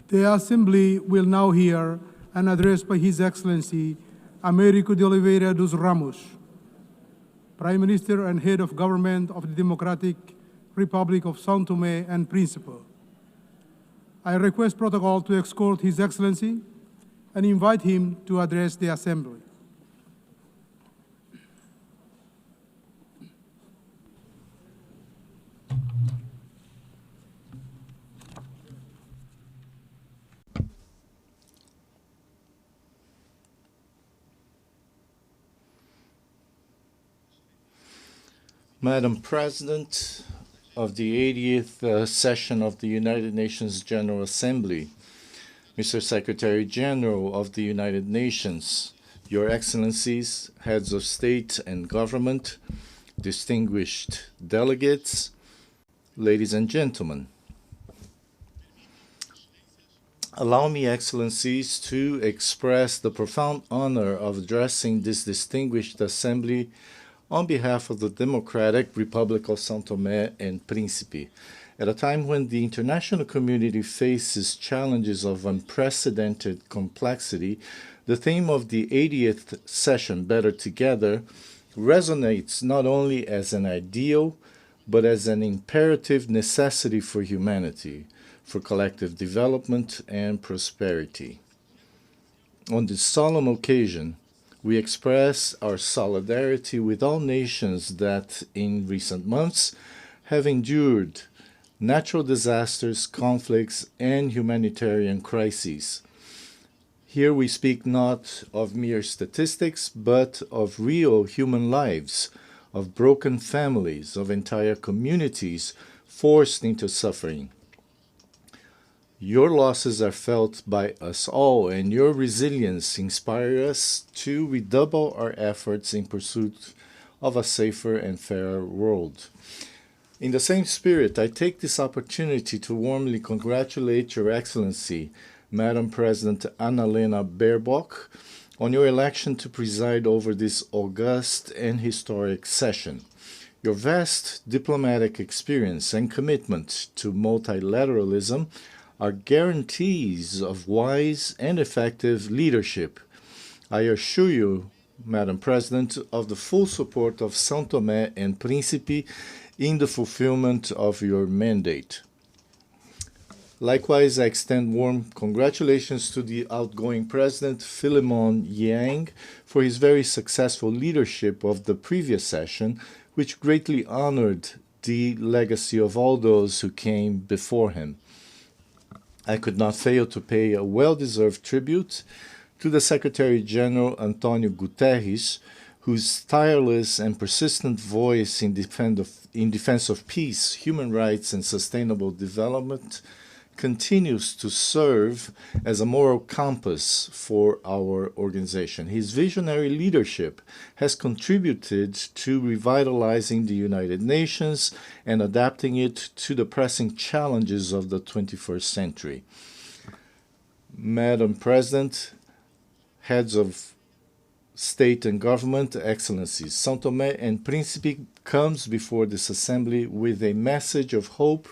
The Assembly will now hear an address by His Excellency Américo de Oliveira dos Ramos, Prime Minister and Head of Government of the Democratic Republic of Sao Tome and Principe. I request protocol to escort His Excellency and invite him to address the Assembly. Madam President of the 80th session of the United Nations General Assembly, Mr. Secretary General of the United Nations, Your Excellencies, Heads of State and Government, distinguished delegates, ladies and gentlemen. Allow me, Excellencies, to express the profound honor of addressing this distinguished assembly on behalf of the Democratic Republic of Sao Tome and Principe. At a time when the international community faces challenges of unprecedented complexity, the theme of the 80th session, Better Together, resonates not only as an ideal, but as an imperative necessity for humanity, for collective development and prosperity. On this solemn occasion, we express our solidarity with all nations that, in recent months, have endured natural disasters, conflicts, and humanitarian crises. Here we speak not of mere statistics, but of real human lives, of broken families, of entire communities forced into suffering. Your losses are felt by us all, and your resilience inspires us to redouble our efforts in pursuit of a safer and fairer world. In the same spirit, I take this opportunity to warmly congratulate Your Excellency, Madam President Annalena Baerbock, on your election to preside over this august and historic session. Your vast diplomatic experience and commitment to multilateralism are guarantees of wise and effective leadership. I assure you, Madam President, of the full support of Sao Tome and Principe in the fulfillment of your mandate. Likewise, I extend warm congratulations to the outgoing President, Philemon Yang, for his very successful leadership of the previous session, which greatly honored the legacy of all those who came before him. I could not fail to pay a well-deserved tribute to the Secretary General Antonio Guterres, whose tireless and persistent voice in defense of peace, human rights, and sustainable development continues to serve as a moral compass for our organization. His visionary leadership has contributed to revitalizing the United Nations and adapting it to the pressing challenges of the 21st century. Madam President, heads of state and government, excellencies, Sao Tome and Principe comes before this assembly with a message of hope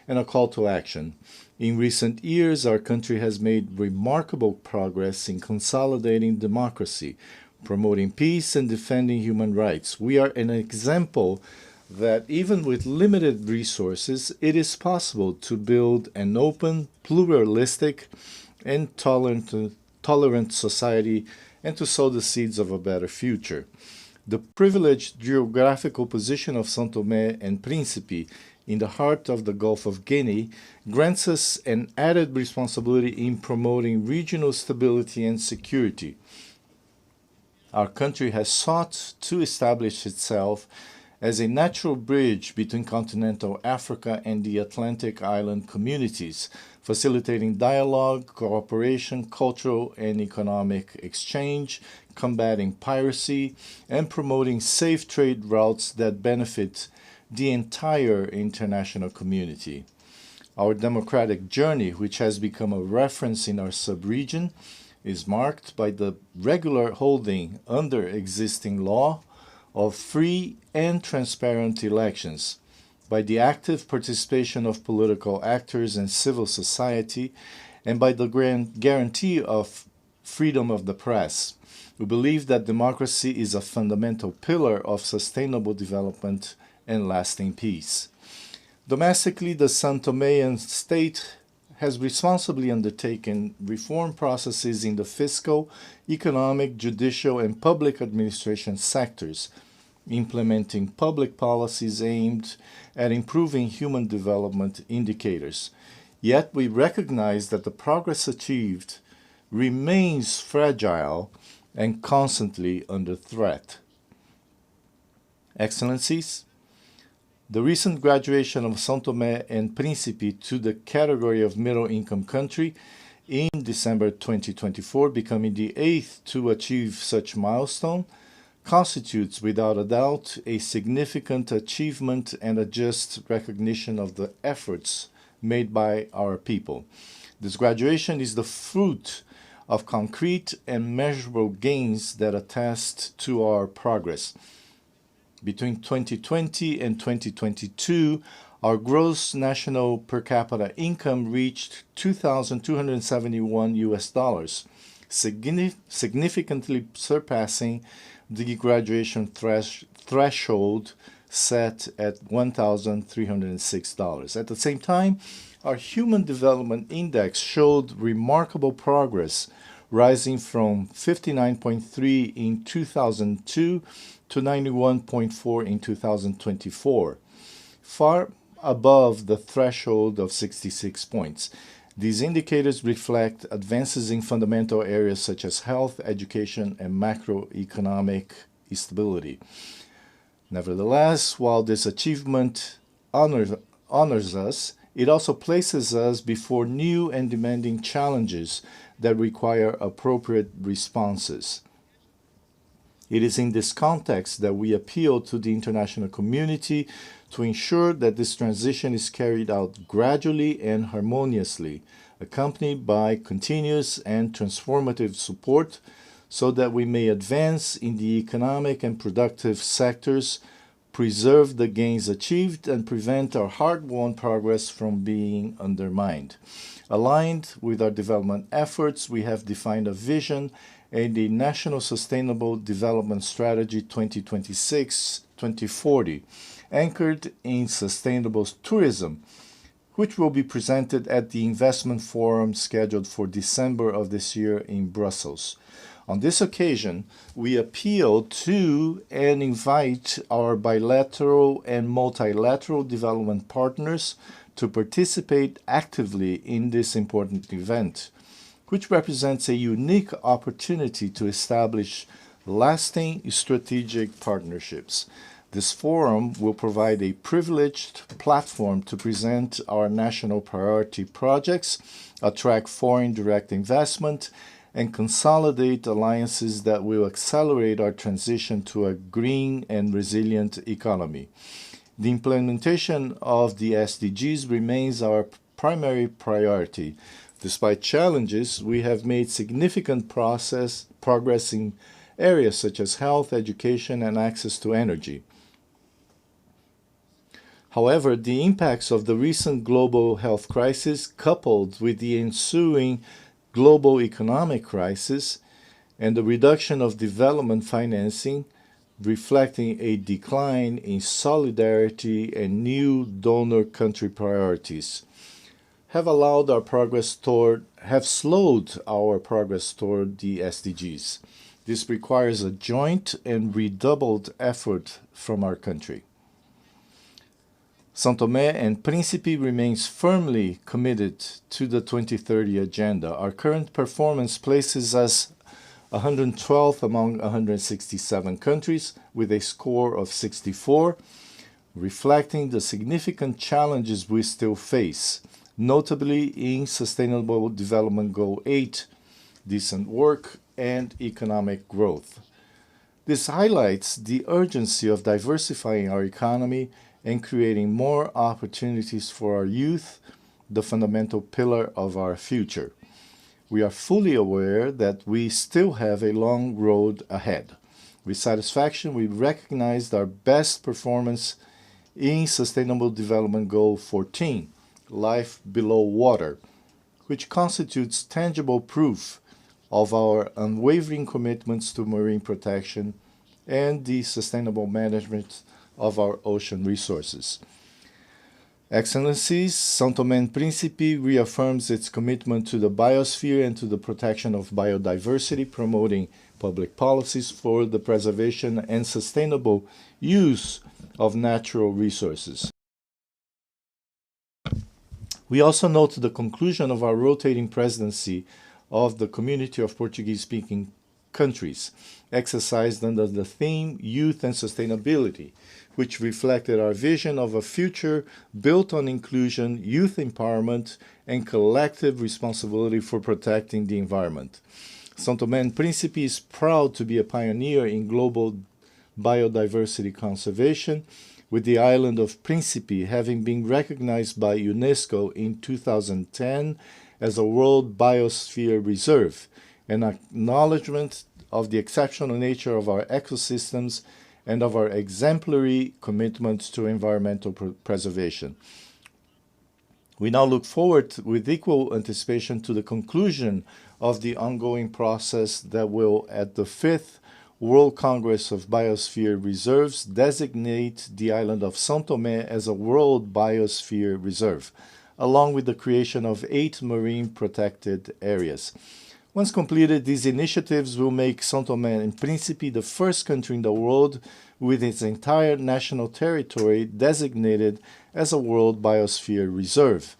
and a call to action. In recent years, our country has made remarkable progress in consolidating democracy, promoting peace, and defending human rights. We are an example that even with limited resources, it is possible to build an open, pluralistic, and tolerant society and to sow the seeds of a better future. The privileged geographical position of Sao Tome and Principe in the heart of the Gulf of Guinea grants us an added responsibility in promoting regional stability and security. Our country has sought to establish itself as a natural bridge between continental Africa and the Atlantic island communities, facilitating dialogue, cooperation, cultural and economic exchange, combating piracy, and promoting safe trade routes that benefit the entire international community. Our democratic journey, which has become a reference in our sub-region, is marked by the regular holding under existing law of free and transparent elections, by the active participation of political actors and civil society, and by the guarantee of freedom of the press. We believe that democracy is a fundamental pillar of sustainable development and lasting peace. Domestically, the Sao Tomean state has responsibly undertaken reform processes in the fiscal, economic, judicial, and public administration sectors, implementing public policies aimed at improving human development indicators. Yet we recognize that the progress achieved remains fragile and constantly under threat. Excellencies, the recent graduation of Sao Tome and Principe to the category of middle-income country in December 2024, becoming the 8th to achieve such milestone, constitutes without a doubt a significant achievement and a just recognition of the efforts made by our people. This graduation is the fruit of concrete and measurable gains that attest to our progress. Between 2020 and 2022, our gross national per capita income reached $2,271, significantly surpassing the graduation threshold set at $1,306. At the same time, our Human Development Index showed remarkable progress, rising from 59.3 in 2002 to 91.4 in 2024, far above the threshold of 66 points. These indicators reflect advances in fundamental areas such as health, education, and macroeconomic stability. Nevertheless, while this achievement honors us, it also places us before new and demanding challenges that require appropriate responses. It is in this context that we appeal to the international community to ensure that this transition is carried out gradually and harmoniously, accompanied by continuous and transformative support, so that we may advance in the economic and productive sectors, preserve the gains achieved, and prevent our hard-won progress from being undermined. Aligned with our development efforts, we have defined a vision and the National Sustainable Development Strategy 2026-2040, anchored in sustainable tourism, which will be presented at the Investment Forum scheduled for December of this year in Brussels. On this occasion, we appeal to and invite our bilateral and multilateral development partners to participate actively in this important event, which represents a unique opportunity to establish lasting strategic partnerships. This forum will provide a privileged platform to present our national priority projects, attract foreign direct investment, and consolidate alliances that will accelerate our transition to a green and resilient economy. The implementation of the SDGs remains our primary priority. Despite challenges, we have made significant progress in areas such as health, education, and access to energy. However, the impacts of the recent global health crisis, coupled with the ensuing global economic crisis and the reduction of development financing, reflecting a decline in solidarity and new donor country priorities, have slowed our progress toward the SDGs. This requires a joint and redoubled effort from our country. Sao Tome and Principe remains firmly committed to the 2030 agenda. Our current performance places us 112th among 167 countries with a score of 64, reflecting the significant challenges we still face, notably in Sustainable Development Goal 8, decent work and economic growth. This highlights the urgency of diversifying our economy and creating more opportunities for our youth, the fundamental pillar of our future. We are fully aware that we still have a long road ahead. With satisfaction, we recognized our best performance in Sustainable Development Goal 14, Life Below Water, which constitutes tangible proof of our unwavering commitments to marine protection and the sustainable management of our ocean resources. Excellencies, Sao Tome and Principe reaffirms its commitment to the biosphere and to the protection of biodiversity, promoting public policies for the preservation and sustainable use of natural resources. We also note the conclusion of our rotating presidency of the Community of Portuguese-speaking countries, exercised under the theme Youth and Sustainability, which reflected our vision of a future built on inclusion, youth empowerment, and collective responsibility for protecting the environment. Sao Tome and Principe is proud to be a pioneer in global biodiversity conservation, with the island of Principe having been recognized by UNESCO in 2010 as a World Biosphere Reserve, an acknowledgement of the exceptional nature of our ecosystems and of our exemplary commitment to environmental preservation. We now look forward with equal anticipation to the conclusion of the ongoing process that will, at the 5th World Congress of Biosphere Reserves, designate the island of Sao Tome as a World Biosphere Reserve, along with the creation of 8 marine protected areas. Once completed, these initiatives will make Sao Tome and Principe the first country in the world with its entire national territory designated as a World Biosphere Reserve,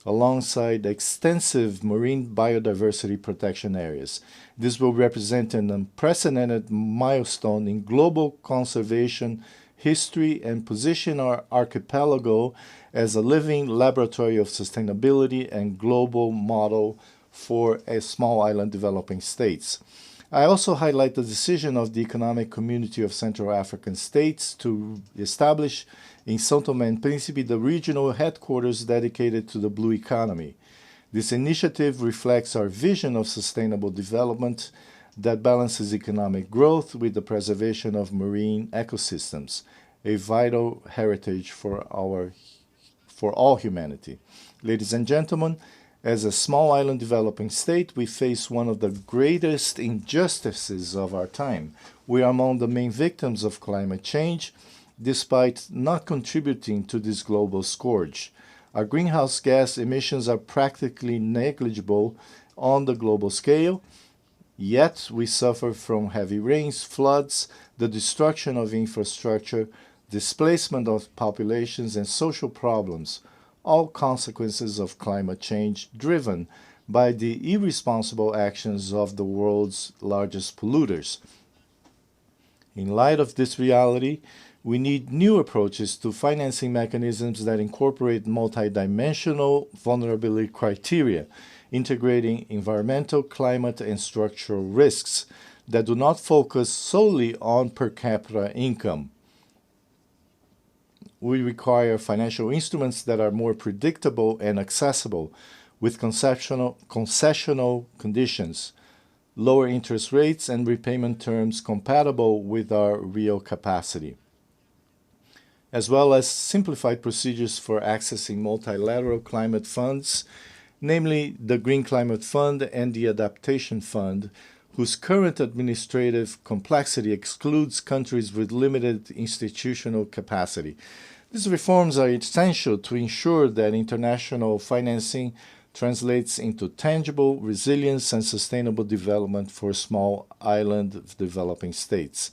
alongside extensive marine biodiversity protection areas. This will represent an unprecedented milestone in global conservation history and position our archipelago as a living laboratory of sustainability and global model for a small island developing states. I also highlight the decision of the Economic Community of Central African States to establish in Sao Tome and Principe the regional headquarters dedicated to the blue economy. This initiative reflects our vision of sustainable development that balances economic growth with the preservation of marine ecosystems, a vital heritage for all humanity. Ladies and gentlemen, as a small island developing state, we face one of the greatest injustices of our time. We are among the main victims of climate change, despite not contributing to this global scourge. Our greenhouse gas emissions are practically negligible on the global scale, yet we suffer from heavy rains, floods, the destruction of infrastructure, displacement of populations, and social problems, all consequences of climate change driven by the irresponsible actions of the world's largest polluters. In light of this reality, we need new approaches to financing mechanisms that incorporate multidimensional vulnerability criteria, integrating environmental, climate, and structural risks that do not focus solely on per capita income. We require financial instruments that are more predictable and accessible, with concessional conditions, lower interest rates, and repayment terms compatible with our real capacity, as well as simplified procedures for accessing multilateral climate funds, namely the Green Climate Fund and the Adaptation Fund, whose current administrative complexity excludes countries with limited institutional capacity. These reforms are essential to ensure that international financing translates into tangible resilience and sustainable development for small island developing states.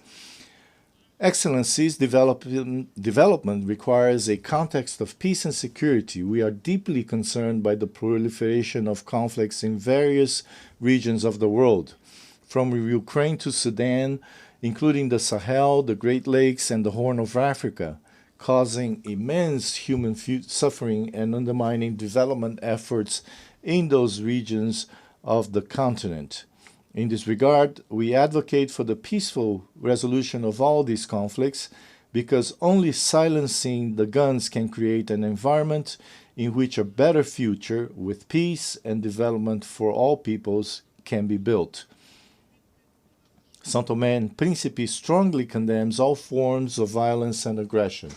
Excellencies, development requires a context of peace and security. We are deeply concerned by the proliferation of conflicts in various regions of the world, from Ukraine to Sudan, including the Sahel, the Great Lakes, and the Horn of Africa, causing immense human suffering and undermining development efforts in those regions of the continent. In this regard, we advocate for the peaceful resolution of all these conflicts, because only silencing the guns can create an environment in which a better future with peace and development for all peoples can be built. Sao Tome and Principe strongly condemns all forms of violence and aggression.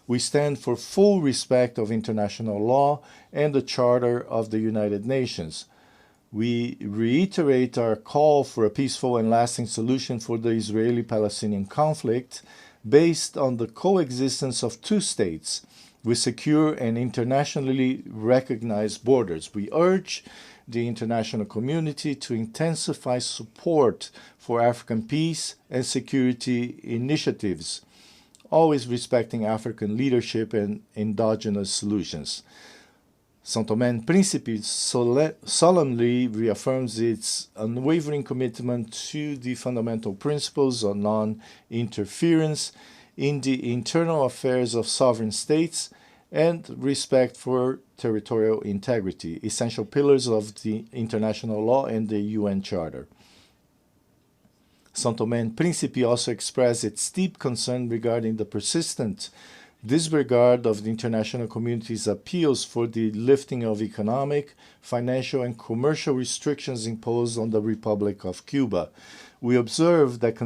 We stand for full respect of international law and the Charter of the United Nations. We reiterate our call for a peaceful and lasting solution for the Israeli-Palestinian conflict based on the coexistence of two states with secure and internationally recognized borders. We urge the international community to intensify support for African peace and security initiatives, always respecting African leadership and endogenous solutions. Sao Tome and Principe solemnly reaffirms its unwavering commitment to the fundamental principles of non-interference in the internal affairs of sovereign states and respect for territorial integrity, essential pillars of the international law and the UN Charter. Sao Tome and Principe also expressed its deep concern regarding the persistent disregard of the international community's appeals for the lifting of economic, financial, and commercial restrictions imposed on the Republic of Cuba. We observe that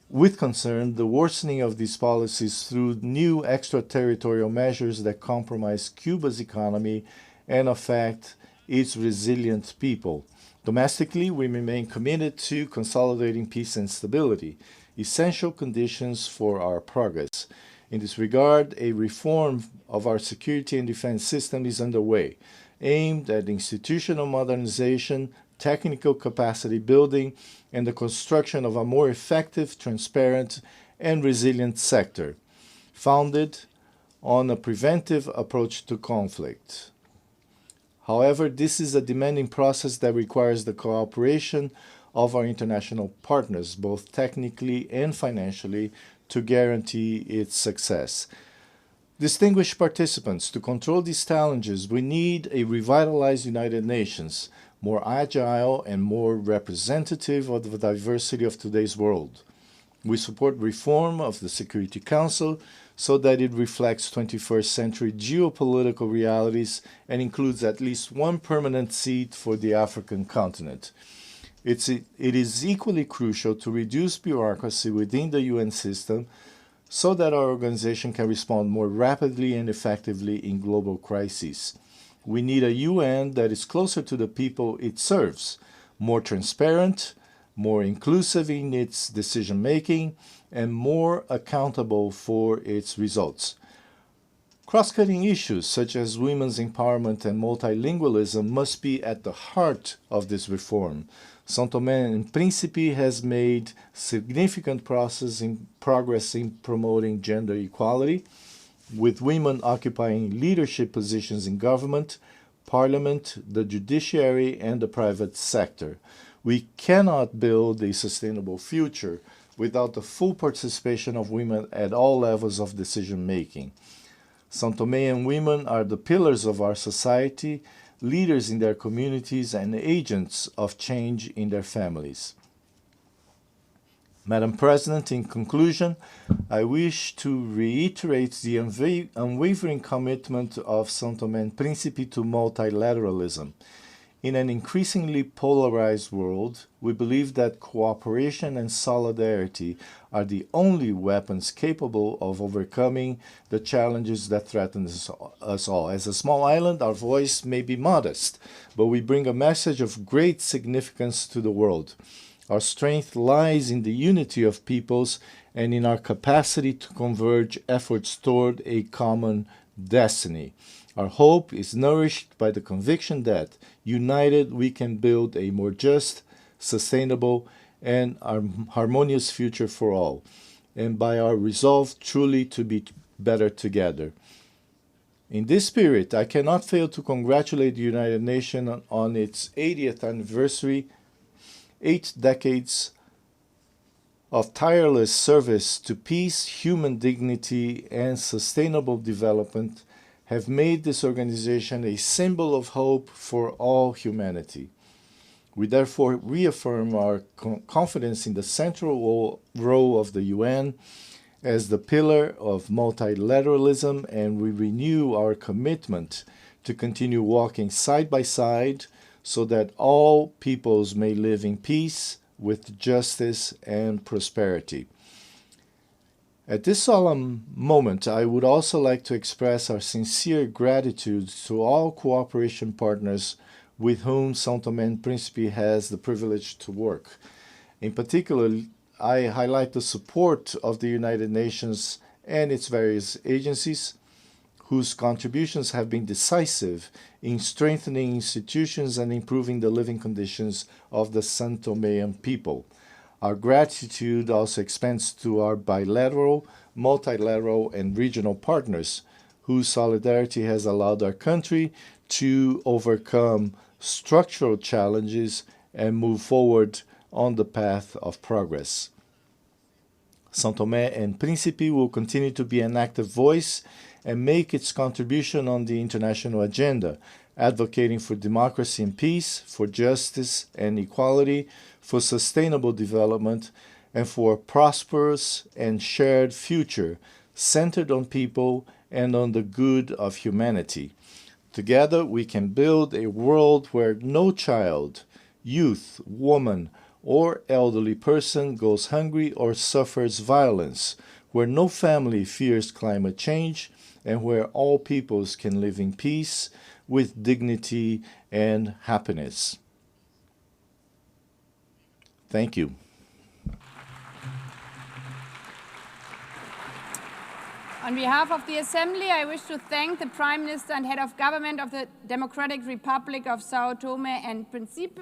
with concern the worsening of these policies through new extraterritorial measures that compromise Cuba's economy and affect its resilient people. Domestically, we remain committed to consolidating peace and stability, essential conditions for our progress. In this regard, a reform of our security and defense system is underway, aimed at institutional modernization, technical capacity building, and the construction of a more effective, transparent, and resilient sector, founded on a preventive approach to conflict. However, this is a demanding process that requires the cooperation of our international partners, both technically and financially, to guarantee its success. Distinguished participants, to control these challenges, we need a revitalized United Nations, more agile and more representative of the diversity of today's world. We support reform of the Security Council so that it reflects 21st century geopolitical realities and includes at least one permanent seat for the African continent. It is equally crucial to reduce bureaucracy within the UN system so that our organization can respond more rapidly and effectively in global crises. We need a UN that is closer to the people it serves, more transparent, more inclusive in its decision-making, and more accountable for its results. Cross-cutting issues such as women's empowerment and multilingualism must be at the heart of this reform. Sao Tome and Principe has made significant progress in promoting gender equality, with women occupying leadership positions in government, parliament, the judiciary, and the private sector. We cannot build a sustainable future without the full participation of women at all levels of decision-making. Sao Tomean women are the pillars of our society, leaders in their communities, and agents of change in their families. Madam President, in conclusion, I wish to reiterate the unwavering commitment of Sao Tome and Principe to multilateralism. In an increasingly polarized world, we believe that cooperation and solidarity are the only weapons capable of overcoming the challenges that threaten us all. As a small island, our voice may be modest, but we bring a message of great significance to the world. Our strength lies in the unity of peoples and in our capacity to converge efforts toward a common destiny. Our hope is nourished by the conviction that, united, we can build a more just, sustainable, and harmonious future for all, and by our resolve truly to be better together. In this spirit, I cannot fail to congratulate the United Nations on its 80th anniversary. 8 decades of tireless service to peace, human dignity, and sustainable development have made this organization a symbol of hope for all humanity. We therefore reaffirm our confidence in the central role of the UN as the pillar of multilateralism, and we renew our commitment to continue walking side by side so that all peoples may live in peace with justice and prosperity. At this solemn moment, I would also like to express our sincere gratitude to all cooperation partners with whom Sao Tome and Principe has the privilege to work. In particular, I highlight the support of the United Nations and its various agencies, whose contributions have been decisive in strengthening institutions and improving the living conditions of the Sao Tomean people. Our gratitude also extends to our bilateral, multilateral, and regional partners, whose solidarity has allowed our country to overcome structural challenges and move forward on the path of progress. Sao Tome and Principe will continue to be an active voice and make its contribution on the international agenda, advocating for democracy and peace, for justice and equality, for sustainable development, and for a prosperous and shared future centered on people and on the good of humanity. Together, we can build a world where no child, youth, woman, or elderly person goes hungry or suffers violence, where no family fears climate change, and where all peoples can live in peace with dignity and happiness. Thank you. On behalf of the Assembly, I wish to thank the Prime Minister and Head of Government of the Democratic Republic of Sao Tome and Principe